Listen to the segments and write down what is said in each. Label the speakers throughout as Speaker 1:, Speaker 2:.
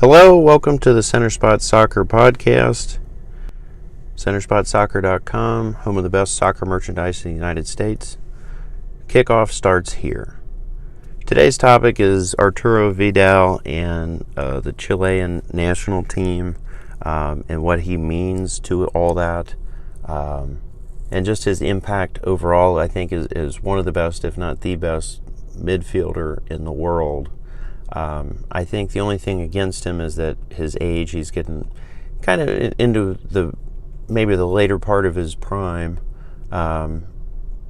Speaker 1: Hello, welcome to the Center Spot Soccer Podcast. CenterSpotSoccer.com, home of the best soccer merchandise in the United States. Kickoff starts here. Today's topic is Arturo Vidal and the Chilean national team and what he means to all that. And just his impact overall, I think, is one of the best, if not the best, midfielder in the world. I think the only thing against him is that his age. He's getting kind of into maybe the later part of his prime.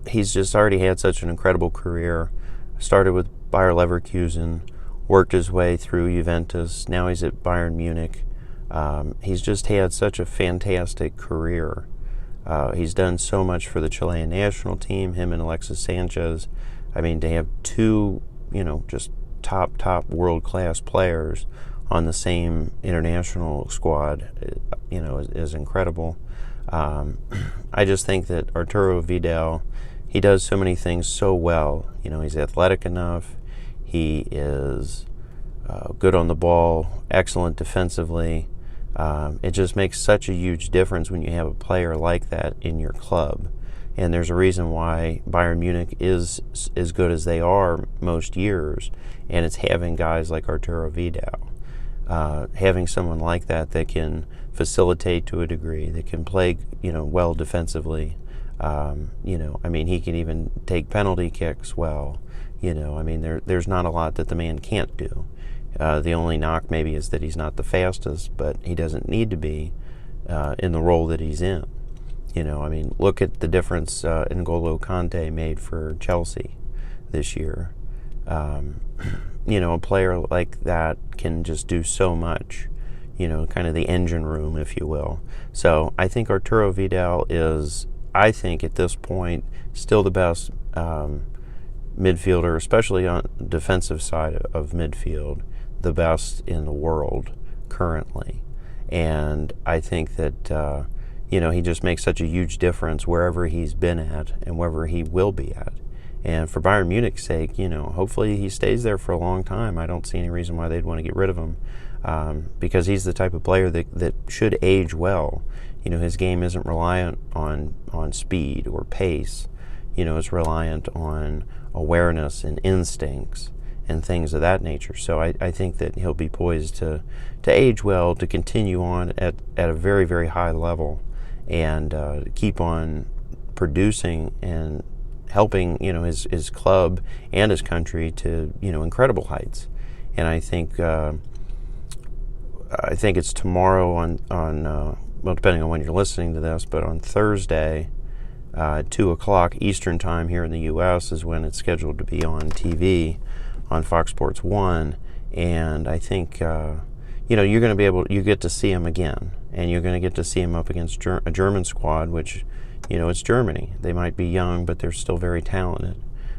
Speaker 1: He's just already had such an incredible career. Started with Bayer Leverkusen, worked his way through Juventus. Now he's at Bayern Munich. He's just had such a fantastic career. He's done so much for the Chilean national team, him and Alexis Sanchez. I mean, to have two, just top world-class players on the same international squad, is incredible. I just think that Arturo Vidal, he does so many things so well. He's athletic enough. He is good on the ball, excellent defensively. It just makes such a huge difference when you have a player like that in your club. And there's a reason why Bayern Munich is as good as they are most years, and it's having guys like Arturo Vidal. Having someone like that can facilitate to a degree, that can play, well defensively. He can even take penalty kicks well. There's not a lot that the man can't do. The only knock maybe is that he's not the fastest, but he doesn't need to be in the role that he's in. Look at the difference N'Golo Kante made for Chelsea this year. A player like that can just do so much, kind of the engine room, if you will. So I think Arturo Vidal is, at this point, still the best midfielder, especially on the defensive side of midfield, the best in the world currently. And I think that he just makes such a huge difference wherever he's been at and wherever he will be at. And for Bayern Munich's sake, hopefully he stays there for a long time. I don't see any reason why they'd want to get rid of him, because he's the type of player that should age well. His game isn't reliant on speed or pace. It's reliant on awareness and instincts and things of that nature. So I think that he'll be poised to age well, to continue on at a very, very high level, and keep on producing and helping his club and his country to incredible heights. And I think it's tomorrow on depending on when you're listening to this, but on Thursday at 2:00 Eastern time here in the U.S. is when it's scheduled to be on TV on Fox Sports 1. And I think you're going to you get to see him again, and you're going to get to see him up against a German squad, which, it's Germany. They might be young, but they're still very talented.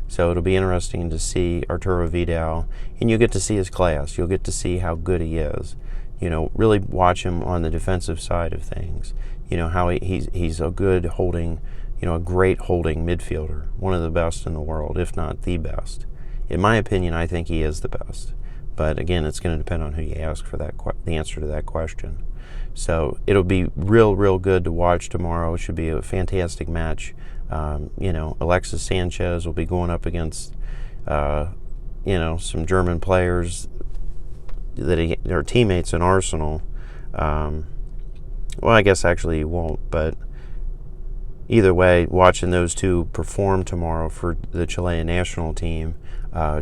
Speaker 1: So it'll be interesting to see Arturo Vidal, and you'll get to see his class. You'll get to see how good he is. Really watch him on the defensive side of things. How he's a good holding, a great holding midfielder, one of the best in the world, if not the best. In my opinion, I think he is the best. But again, it's going to depend on who you ask for the answer to that question. So it'll be real good to watch tomorrow. It should be a fantastic match. Alexis Sanchez will be going up against, some German players that are teammates in Arsenal. Well, I guess actually he won't, but either way, watching those two perform tomorrow for the Chilean national team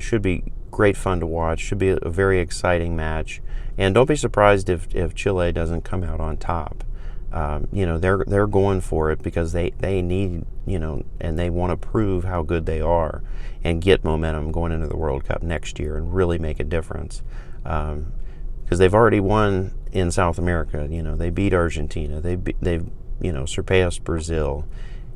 Speaker 1: should be great fun to watch. Should be a very exciting match. And don't be surprised if Chile doesn't come out on top. They're going for it because they need, and they want to prove how good they are and get momentum going into the World Cup next year and really make a difference. Because they've already won in South America. They beat Argentina. They've surpassed Brazil.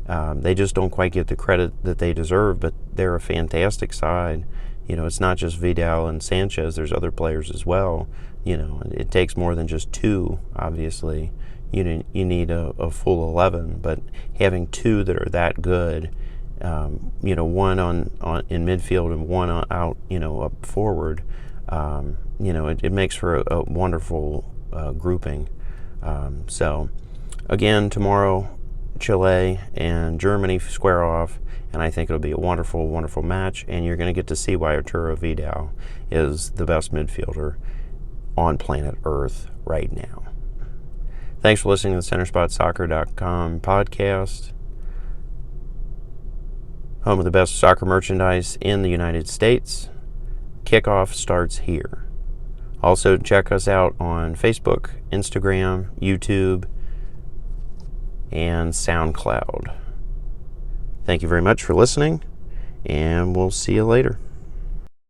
Speaker 1: They just don't quite get the credit that they deserve, but they're a fantastic side. It's not just Vidal and Sanchez. There's other players as well. It takes more than just two, obviously. You need a full 11, but having two that are that good, one on in midfield and one out, up forward, It makes for a wonderful grouping. So, again, tomorrow, Chile and Germany square off, and I think it'll be a wonderful, wonderful match, and you're going to get to see why Arturo Vidal is the best midfielder on planet Earth right now. Thanks for listening to the CenterSpotSoccer.com podcast, home of the best soccer merchandise in the United States. Kickoff starts here. Also, check us out on Facebook, Instagram, YouTube, and SoundCloud. Thank you very much for listening, and we'll see you later.